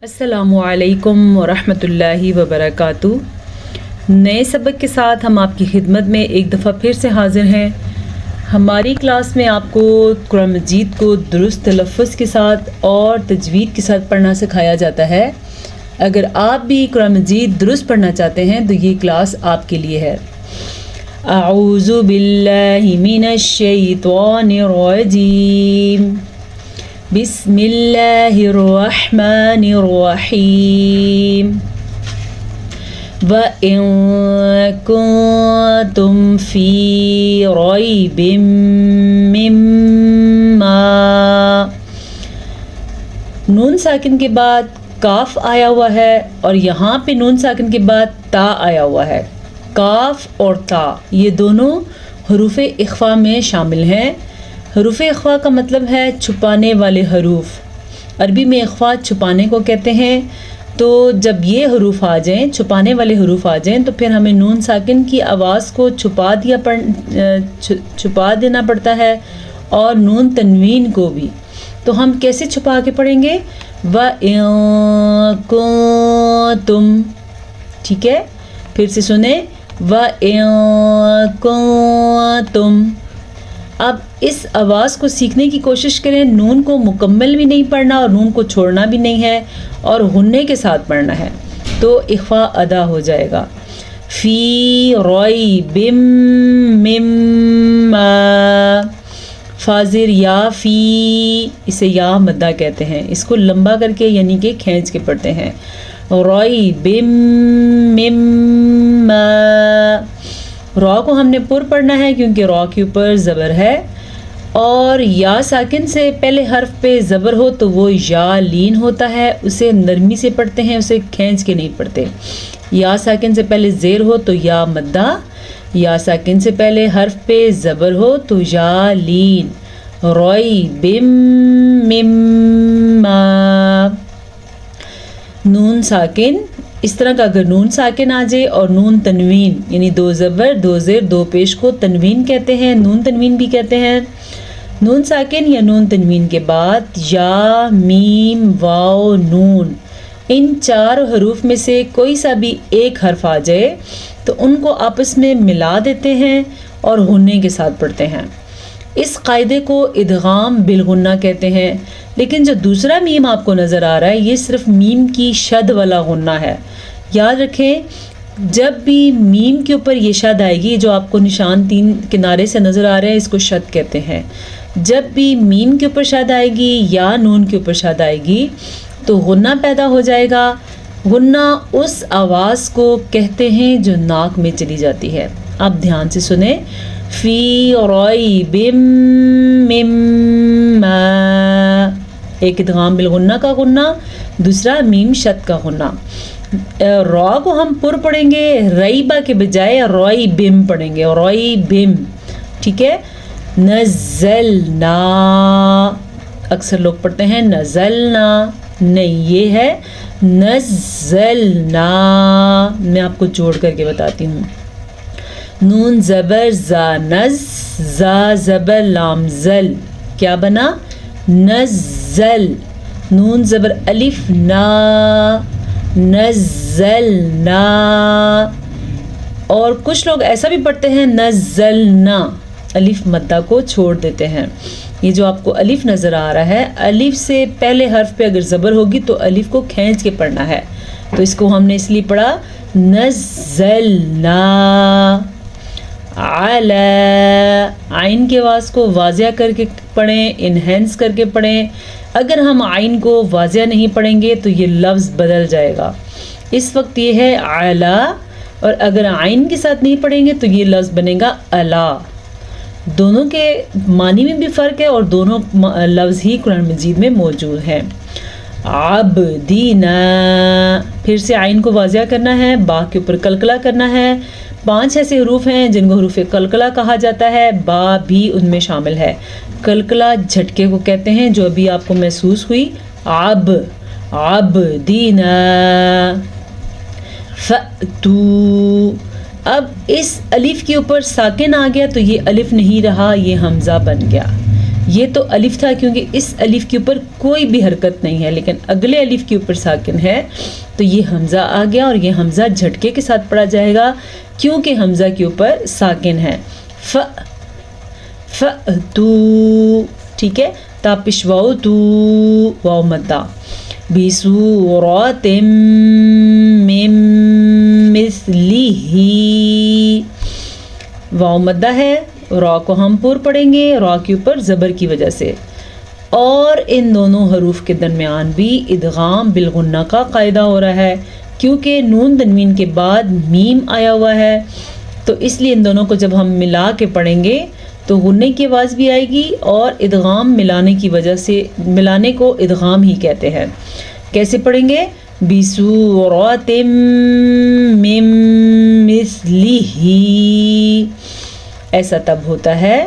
السلام علیکم ورحمۃ اللہ وبرکاتہ۔ نئے سبق کے ساتھ ہم آپ کی خدمت میں ایک دفعہ پھر سے حاضر ہیں۔ ہماری کلاس میں آپ کو قرآن مجید کو درست تلفظ کے ساتھ اور تجوید کے ساتھ پڑھنا سکھایا جاتا ہے۔ اگر آپ بھی قرآن مجید درست پڑھنا چاہتے ہیں تو یہ کلاس آپ کے لیے ہے۔ اعوذ باللہ من الشیطان الرجیم، بسم اللہ الرحمن الرحیم۔ وَإِن كُنتُمْ فِي رَيْبٍ مِّمَّا، نون ساکن کے بعد کاف آیا ہوا ہے اور یہاں پہ نون ساکن کے بعد تا آیا ہوا ہے۔ کاف اور تا یہ دونوں حروف اخفا میں شامل ہیں۔ حروف اخفا کا مطلب ہے چھپانے والے حروف۔ عربی میں اخفا چھپانے کو کہتے ہیں۔ تو جب یہ حروف آ جائیں، چھپانے والے حروف آ جائیں، تو پھر ہمیں نون ساکن کی آواز کو چھپا دینا پڑتا ہے اور نون تنوین کو بھی۔ تو ہم کیسے چھپا کے پڑھیں گے؟ وَإِن كُنتُم، ٹھیک ہے؟ پھر سے سنیں، وَإِن كُنتُم۔ اب اس آواز کو سیکھنے کی کوشش کریں۔ نون کو مکمل بھی نہیں پڑھنا اور نون کو چھوڑنا بھی نہیں ہے اور غنّے کے ساتھ پڑھنا ہے، تو اخفا ادا ہو جائے گا۔ فی ریب مما، فاضر یا فی، اسے یا مدہ کہتے ہیں، اس کو لمبا کر کے یعنی کہ کھینچ کے پڑھتے ہیں۔ ریب مما، را کو ہم نے پر پڑھنا ہے کیونکہ را کے اوپر زبر ہے، اور یا ساکن سے پہلے حرف پہ زبر ہو تو وہ یا لین ہوتا ہے، اسے نرمی سے پڑھتے ہیں، اسے کھینچ کے نہیں پڑھتے۔ یا ساکن سے پہلے زیر ہو تو یا مدہ، یا ساکن سے پہلے حرف پہ زبر ہو تو یا لین۔ ریب مما، نون ساکن اس طرح کا اگر نون ساکن آ جائے اور نون تنوین یعنی دو زبر دو زیر دو پیش کو تنوین کہتے ہیں، نون تنوین بھی کہتے ہیں۔ نون ساکن یا نون تنوین کے بعد یا، میم، واو، نون، ان چار حروف میں سے کوئی سا بھی ایک حرف آ جائے تو ان کو آپس میں ملا دیتے ہیں اور غنّے کے ساتھ پڑھتے ہیں۔ اس قاعدے کو ادغام بالغنہ کہتے ہیں۔ لیکن جو دوسرا میم آپ کو نظر آ رہا ہے یہ صرف میم کی شد والا غنہ ہے۔ یاد رکھیں جب بھی میم کے اوپر یہ شد آئے گی، جو آپ کو نشان تین کنارے سے نظر آ رہے ہیں، اس کو شد کہتے ہیں۔ جب بھی میم کے اوپر شد آئے گی یا نون کے اوپر شد آئے گی تو غنہ پیدا ہو جائے گا۔ غنہ اس آواز کو کہتے ہیں جو ناک میں چلی جاتی ہے۔ آپ دھیان سے سنیں، فی ریب مما، ایک ادغام بالغنہ کا غنہ، دوسرا میم شد کا غنہ۔ را کو ہم پر پڑھیں گے، ریبہ کے بجائے ریبم پڑھیں گے، ریبم، ٹھیک ہے؟ نزلنا، اکثر لوگ پڑھتے ہیں نزلنا، نہیں، یہ ہے نزلنا۔ میں آپ کو جوڑ کر کے بتاتی ہوں۔ نون زبر زا، نز، زا زبر لام زل، کیا بنا؟ نزل۔ نون زبر الف نا، نزلنا۔ اور کچھ لوگ ایسا بھی پڑھتے ہیں نزلنا، الف مدہ کو چھوڑ دیتے ہیں۔ یہ جو آپ کو الف نظر آ رہا ہے، الف سے پہلے حرف پہ اگر زبر ہوگی تو الف کو کھینچ کے پڑھنا ہے، تو اس کو ہم نے اس لیے پڑھا نزلنا۔ علی، عین کے آواز کو واضح کر کے پڑھیں، انہینس کر کے پڑھیں۔ اگر ہم عین کو واضح نہیں پڑھیں گے تو یہ لفظ بدل جائے گا۔ اس وقت یہ ہے علی، اور اگر عین کے ساتھ نہیں پڑھیں گے تو یہ لفظ بنے گا علا۔ دونوں کے معنی میں بھی فرق ہے اور دونوں لفظ ہی قرآن مجید میں موجود ہیں۔ عبدینا، پھر سے عین کو واضح کرنا ہے، با کے اوپر قلقلہ کرنا ہے۔ 5 ایسے حروف ہیں جن کو حروف قلقلہ کہا جاتا ہے، با بھی ان میں شامل ہے۔ قلقلہ جھٹکے کو کہتے ہیں جو ابھی آپ کو محسوس ہوئی۔ عبدینا فأتو، اب اس الف کے اوپر ساکن آ گیا تو یہ الف نہیں رہا، یہ حمزہ بن گیا۔ یہ تو الف تھا کیونکہ اس الف کے اوپر کوئی بھی حرکت نہیں ہے، لیکن اگلے الف کے اوپر ساکن ہے تو یہ حمزہ آ گیا اور یہ حمزہ جھٹکے کے ساتھ پڑھا جائے گا کیونکہ حمزہ کے اوپر ساکن ہے. تو ٹھیک ہے، تا پشواؤ تو واو مدہ بِصُورَةٍ مِّن مِّثْلِهِ، واو مدہ ہے، را کو ہم پور پڑھیں گے را کے اوپر زبر کی وجہ سے. اور ان دونوں حروف کے درمیان بھی ادغام بالغنہ کا قاعدہ ہو رہا ہے کیونکہ نون تنوین کے بعد میم آیا ہوا ہے، تو اس لیے ان دونوں کو جب ہم ملا کے پڑھیں گے تو غنّے کی آواز بھی آئے گی اور ادغام ملانے کی وجہ سے، ملانے کو ادغام ہی کہتے ہیں. کیسے پڑھیں گے؟ بِصُورَةٍ مِّن مِّثْلِهِ. ایسا تب ہوتا ہے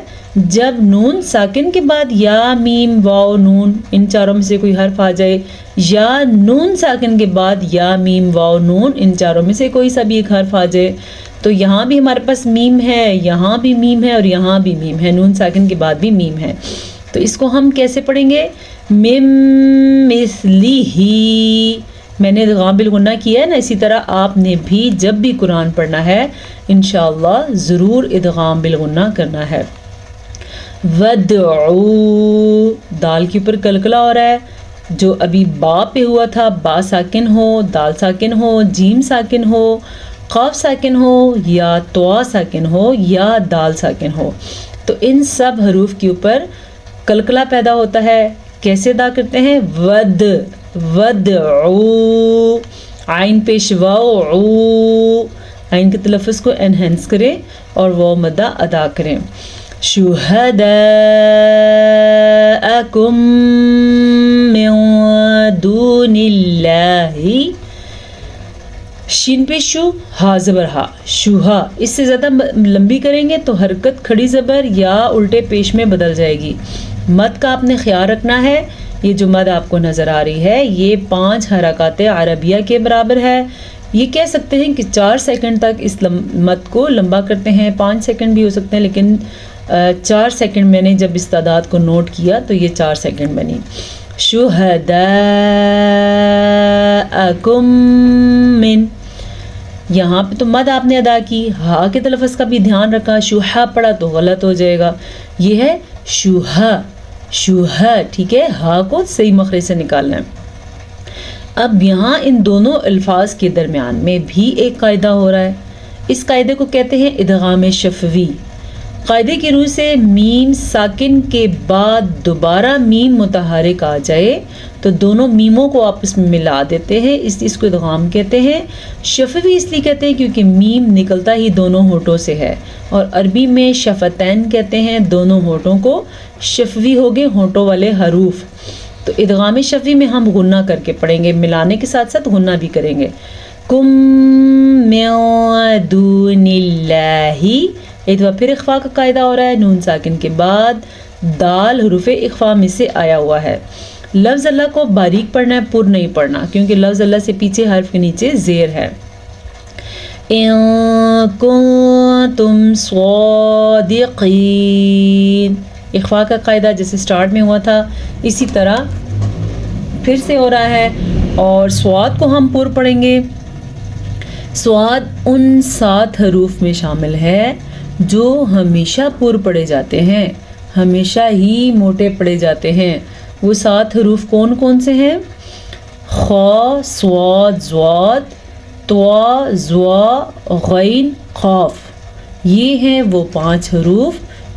جب نون ساکن کے بعد یا میم واو نون ان چاروں میں سے کوئی حرف آ جائے، یا نون ساکن کے بعد یا میم واو نون ان چاروں میں سے کوئی سا بھی ایک حرف آ جائے. تو یہاں بھی ہمارے پاس میم ہے، یہاں بھی میم ہے اور یہاں بھی میم ہے، نون ساکن کے بعد بھی میم ہے. تو اس کو ہم کیسے پڑھیں گے؟ مِن مِّثْلِهِ. میں نے ادغام بالغنہ کیا ہے نا، اسی طرح آپ نے بھی جب بھی قرآن پڑھنا ہے انشاءاللہ ضرور ادغام بالغنہ کرنا ہے. وَدْعُوا، دال کے اوپر کلکلا ہو رہا ہے، جو ابھی با پہ ہوا تھا، با ساکن ہو، دال ساکن ہو، جیم ساکن ہو، قاف ساکن ہو یا طوا ساکن ہو یا دال ساکن ہو، تو ان سب حروف کے اوپر کلکلا پیدا ہوتا ہے. کیسے ادا کرتے ہیں؟ ودعو، عین پیش واو عو، عین کے تلفظ کو انہینس کریں اور واو مدہ ادا کریں. شہداءکم من دون اللہ، شین پہ شو، ہا زبر ہا، شوہا. اس سے زیادہ لمبی کریں گے تو حرکت کھڑی زبر یا الٹے پیش میں بدل جائے گی. مد کا آپ نے خیال رکھنا ہے. یہ جو مد آپ کو نظر آ رہی ہے یہ 5 حرکات عربیہ کے برابر ہے. یہ کہہ سکتے ہیں کہ 4 سیکنڈ تک اس مد کو لمبا کرتے ہیں، 5 سیکنڈ بھی ہو سکتے ہیں، لیکن 4 سیکنڈ میں نے جب اس تعداد کو نوٹ کیا تو یہ 4 سیکنڈ بنی. شہداءکم من، یہاں پہ تو مد آپ نے ادا کی، ہا کے تلفظ کا بھی دھیان رکھا، شوہا پڑا تو غلط ہو جائے گا. یہ ہے شوہا، شوہا، ٹھیک ہے، ہا کو صحیح مخرج سے نکالنا ہے. اب یہاں ان دونوں الفاظ کے درمیان میں بھی ایک قاعدہ ہو رہا ہے. اس قاعدے کو کہتے ہیں ادغام شفوی. قاعدے کی روح سے میم ساکن کے بعد دوبارہ میم متحرک آ جائے تو دونوں میموں کو آپس میں ملا دیتے ہیں، اس کو ادغام کہتے ہیں. شفوی اس لیے کہتے ہیں کیونکہ میم نکلتا ہی دونوں ہونٹوں سے ہے، اور عربی میں شفتین کہتے ہیں دونوں ہونٹوں کو. شفوی ہو گئے ہونٹوں والے حروف. تو ادغام شفوی میں ہم غنہ کر کے پڑھیں گے، ملانے کے ساتھ ساتھ غنہ بھی کریں گے. کم من دون اللہ، ایک دفعہ پھر اخفاء کا قاعدہ ہو رہا ہے. نون ساکن کے بعد دال حروف اخفاء میں سے آیا ہوا ہے. لفظ اللہ کو باریک پڑھنا ہے، پر نہیں پڑھنا، کیونکہ لفظ اللہ سے پیچھے حرف کے نیچے زیر ہے. ان کنتم صادقین، اخفاء کا قاعدہ جیسے سٹارٹ میں ہوا تھا اسی طرح پھر سے ہو رہا ہے. اور سواد کو ہم پر پڑھیں گے. سواد ان 7 حروف میں شامل ہے جو ہمیشہ پر پڑھے جاتے ہیں، ہمیشہ ہی موٹے پڑھے جاتے ہیں. وہ 7 حروف کون کون سے ہیں؟ خا، صاد، ضاد، طا، ظا، غین، قاف. یہ ہیں وہ 5 حروف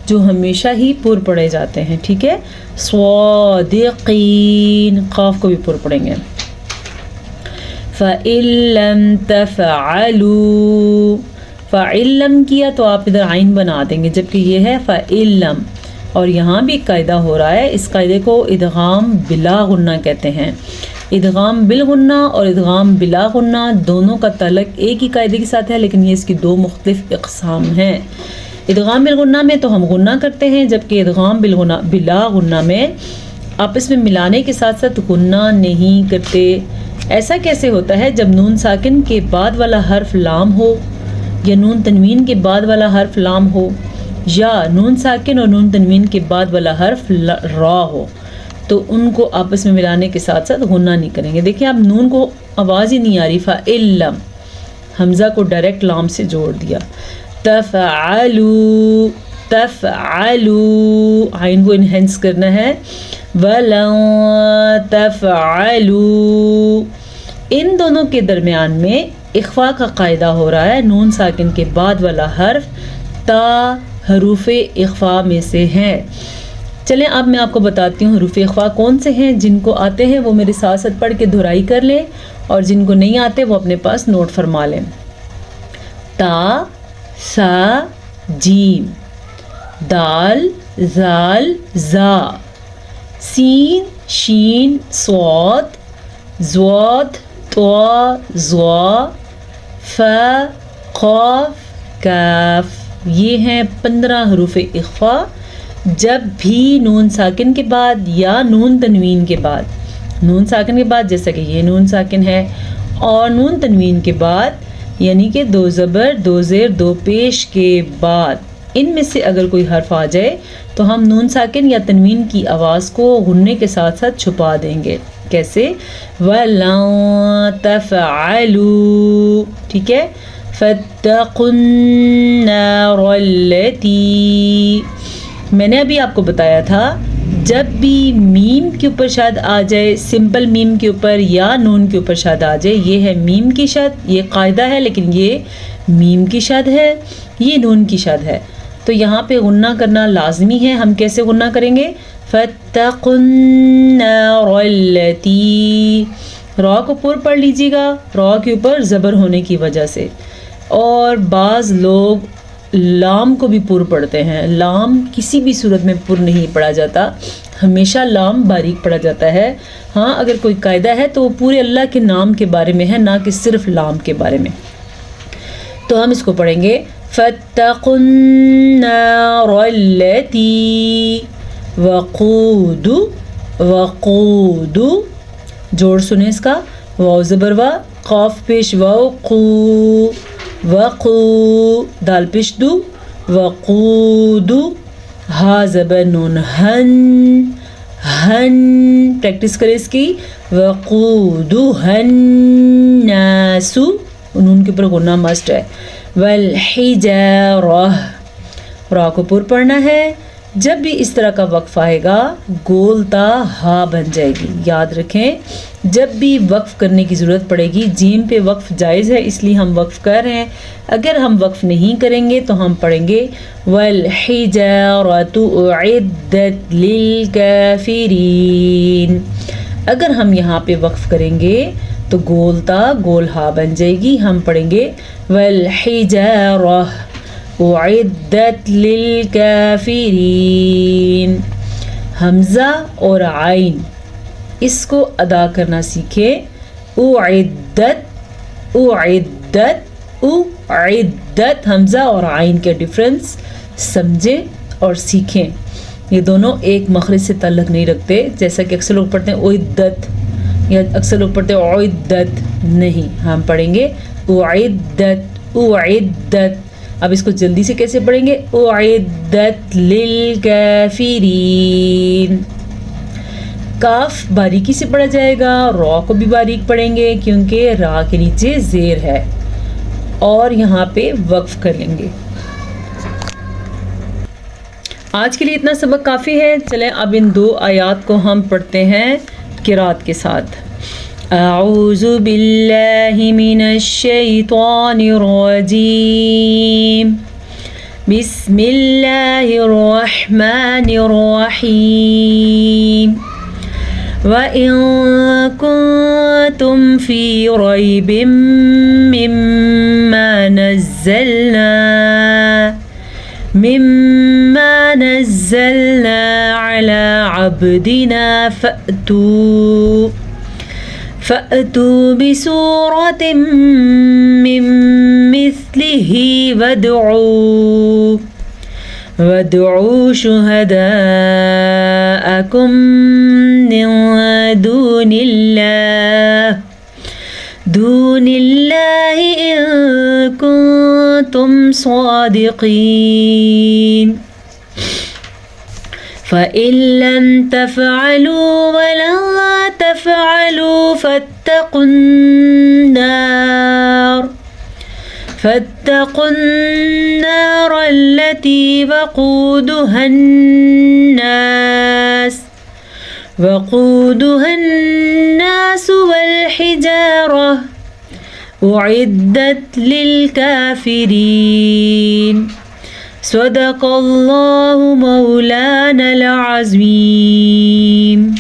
جو ہمیشہ ہی پر پڑھے جاتے ہیں. ٹھیک ہے، صادقین، قاف کو بھی پر پڑھیں گے. فَإِن لَّمْ تَفْعَلُوا، فَإِن لَّم کیا تو آپ ادھر عین بنا دیں گے، جبکہ یہ ہے فَإِن لَّم. اور یہاں بھی قاعدہ ہو رہا ہے، اس قاعدے کو ادغام بلا غنہ کہتے ہیں. ادغام بالغنہ اور ادغام بلا غنہ دونوں کا تعلق ایک ہی قاعدے کے ساتھ ہے، لیکن یہ اس کی 2 مختلف اقسام ہیں. ادغام بالغنہ میں تو ہم غنہ کرتے ہیں، جبکہ ادغام بلا غنہ میں آپس میں ملانے کے ساتھ ساتھ غنہ نہیں کرتے. ایسا کیسے ہوتا ہے؟ جب نون ساکن کے بعد والا حرف لام ہو یا نون تنوین کے بعد والا حرف لام ہو یا نون ساکن اور نون تنوین کے بعد والا حرف را ہو تو ان کو آپس میں ملانے کے ساتھ ساتھ غنہ نہیں کریں گے. دیکھیں اب نون کو آواز ہی نہیں آ رہی، فَإِلَّمْ حمزہ کو ڈائریکٹ لام سے جوڑ دیا. تفعلوا تفعلوا عین کو انہینس کرنا ہے. وَلَن تَفْعَلُوا ان دونوں کے درمیان میں اخفا کا قاعدہ ہو رہا ہے. نون ساکن کے بعد والا حرف تا حروف اخفا میں سے ہے. چلیں اب میں آپ کو بتاتی ہوں حروف اخفا کون سے ہیں. جن کو آتے ہیں وہ میرے ساتھ ساتھ پڑھ کے دہرائی کر لیں اور جن کو نہیں آتے وہ اپنے پاس نوٹ فرما لیں. تا سا جیم، دال زال زا، سین شین صاد، زواد طوا ضا، ف قاف کاف. یہ ہیں 15 حروف اخفا. جب بھی نون ساکن کے بعد یا نون تنوین کے بعد، نون ساکن کے بعد جیسا کہ یہ نون ساکن ہے، اور نون تنوین کے بعد یعنی کہ 2 زبر 2 زیر 2 پیش کے بعد ان میں سے اگر کوئی حرف آ جائے تو ہم نون ساکن یا تنوین کی آواز کو غنّے کے ساتھ ساتھ چھپا دیں گے. کیسے؟ وَلَن تَفْعَلُوا، ٹھیک ہے. فَاتَّقُوا النَّارَ الَّتِي، میں نے ابھی آپ کو بتایا تھا جب بھی میم کے اوپر شد آ جائے، سمپل میم کے اوپر یا نون کے اوپر شد آ جائے، یہ ہے میم کی شد، یہ قاعدہ ہے لیکن یہ میم کی شد ہے، یہ نون کی شد ہے، تو یہاں پہ غنہ کرنا لازمی ہے. ہم کیسے غنہ کریں گے؟ فَاتَّقُوا النَّارَ الَّتِي، را کو پر پڑھ لیجیے گا را کے اوپر زبر ہونے کی وجہ سے. اور بعض لوگ لام کو بھی پر پڑھتے ہیں. لام کسی بھی صورت میں پر نہیں پڑھا جاتا، ہمیشہ لام باریک پڑھا جاتا ہے. ہاں اگر کوئی قاعدہ ہے تو وہ پورے اللہ کے نام کے بارے میں ہے، نہ کہ صرف لام کے بارے میں. تو ہم اس کو پڑھیں گے فَاتَّقُوا النَّارَ الَّتِي وَقُودُ، وقود جوڑ سنیں اس کا، واو زبر وا، قاف پیش واو، قو وقو، دال پیش دو، وقود، ہا زبر نون ہن، ہن پریکٹس کرے اس کی. وقود الناس، نون کے اوپر غنہ مسٹ ہے. والحجارہ، را کو پر پڑھنا ہے. جب بھی اس طرح کا وقف آئے گا گول تا ہا بن جائے گی. یاد رکھیں جب بھی وقف کرنے کی ضرورت پڑے گی، جیم پہ وقف جائز ہے اس لیے ہم وقف کر رہے ہیں. اگر ہم وقف نہیں کریں گے تو ہم پڑھیں گے والحجارۃ اعدت للکافرین. اگر ہم یہاں پہ وقف کریں گے تو گول تا گول ہا بن جائے گی. ہم پڑھیں گے والحجارہ اعدت للکافرین. حمزہ اور عین اس کو ادا کرنا سیکھیں. اعدت اعدت اعدت، حمزہ اور عین کے ڈفرنس سمجھیں اور سیکھیں. یہ دونوں ایک مخرج سے تعلق نہیں رکھتے، جیسا کہ اکثر لوگ پڑھتے ہیں اعدت یا اکثر لوگ پڑھتے ہیں اعدت. نہیں، ہم پڑھیں گے اعدت اعدت. اب اس کو جلدی سے کیسے پڑھیں گے؟ اعدت للکافرین. کاف باریکی سے پڑھا جائے گا، را کو بھی باریک پڑھیں گے کیونکہ را کے نیچے زیر ہے، اور یہاں پہ وقف کر لیں گے. آج کے لیے اتنا سبق کافی ہے. چلیں اب ان 2 آیات کو ہم پڑھتے ہیں قرات کے ساتھ. اعوذ باللہ من الشیطان الرجیم، بسم اللہ الرحمن الرحیم. وَإِن كُنتُمْ فِي رَيْبٍ مِّمَّا نَزَّلْنَا عَلَى عَبْدِنَا فَأْتُوا بِسُورَةٍ مِّن مِّثْلِهِ وَادْعُوا شُهَدَاءَكُم مِّن دُونِ اللَّهِ دون اللہ ان کنتم صادقین فَإِن لَّمْ تَفْعَلُوا وَلَن تَفْعَلُوا فَاتَّقُوا النَّارَ الَّتِي وَقُودُهَا النَّاسُ وَالْحِجَارَةُ أُعِدَّتْ لِلْكَافِرِينَ صدق اللہ مولانا العظیم.